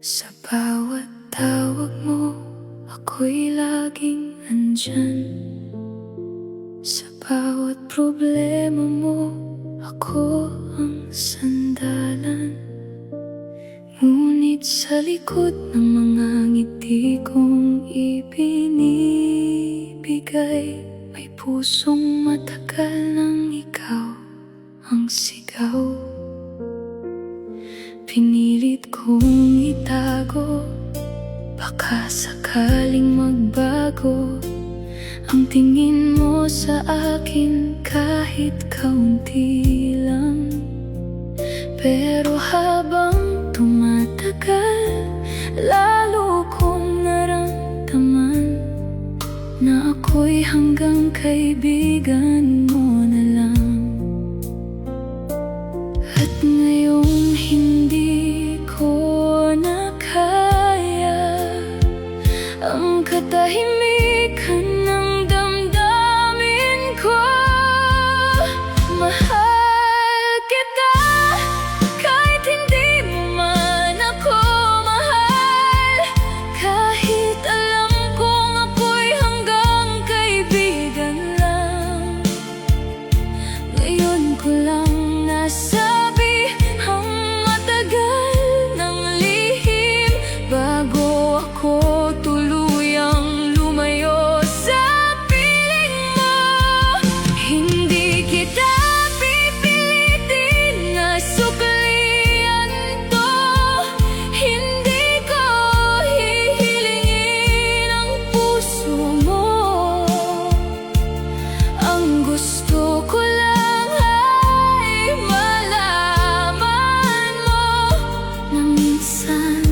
Sa bawat tawag mo, ako'y laging andyan. Sa bawat problema mo, ako ang sandalan. Ngunit sa likod ng mga ngiti kong ibinibigay, may pusong matagal nang ikaw ang sigaw. Pinilit kong itago, baka sakaling magbago ang tingin mo sa akin kahit kaunti lang. Pero habang tumatagal, lalo kong naramdaman na ako'y hanggang kaibigan mo na lang. At ngayong hindi ko na kaya ang katahimikan ng damdamin ko. Mahal kita kahit hindi mo man ako mahal, kahit alam kong ako'y hanggang kaibigan lang. Ngayon ko lang nasabi ang matagal ng lihim bago ako tuluyang lumayo sa piling mo. Hindi kita pipilitin na suklian to, hindi ko hihilingin ang puso mo. Ang gusto ko lang ay malaman mo na minsan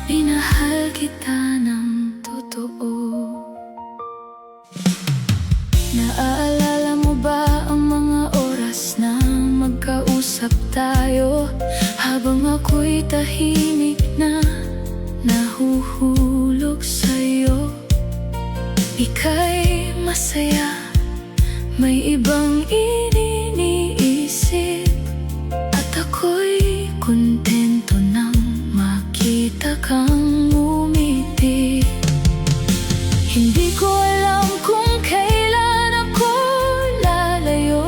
minahal kita ng totoo. Naaalala mo ba ang mga oras na magkausap tayo, habang ako'y tahimik na nahuhulog sa'yo? Ika'y masaya, may ibang iniisip, at ako'y kontento nang makita kang umiti. Hindi ko alam kung kailan ako lalayo,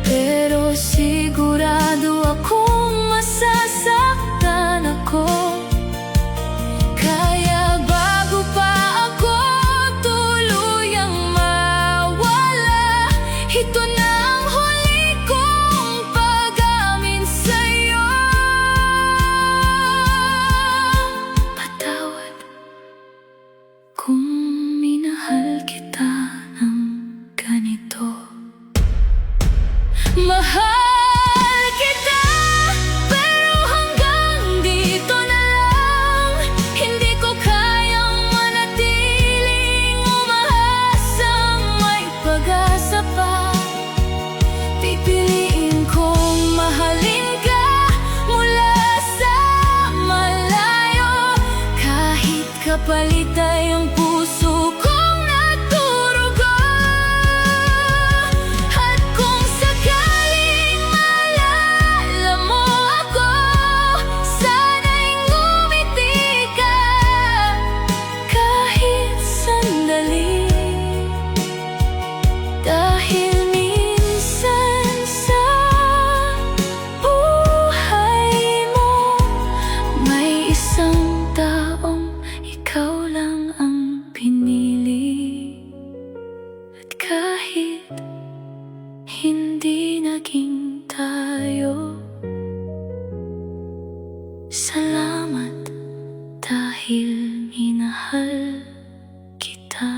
pero sigurado akong masasaktan ako. Kaya bago pa ako tuluyang mawala, ito na ang huli kong pag-amin sa'yo. Patawad kung minahal kita ng ganito. Mahal kita, pero hanggang dito na lang. Hindi ko kayang manatiling umahasang may pag-asa pa. Pipiliin kong mahalin ka mula sa malayo, kahit kapalit ay ang puso kong nagdurugo. At kung sakaling maalala mo ako, sana'y ngumiti ka kahit sandali. Dahil minsan sa buhay mo, may isang taong ikaw lang ang pinili. At kahit hindi naging tayo, salamat dahil minahal kita.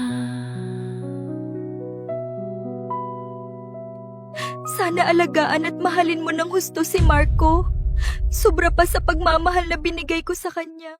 Sana alagaan at mahalin mo ng husto si Marco. Sobra pa sa pagmamahal na binigay ko sa kanya.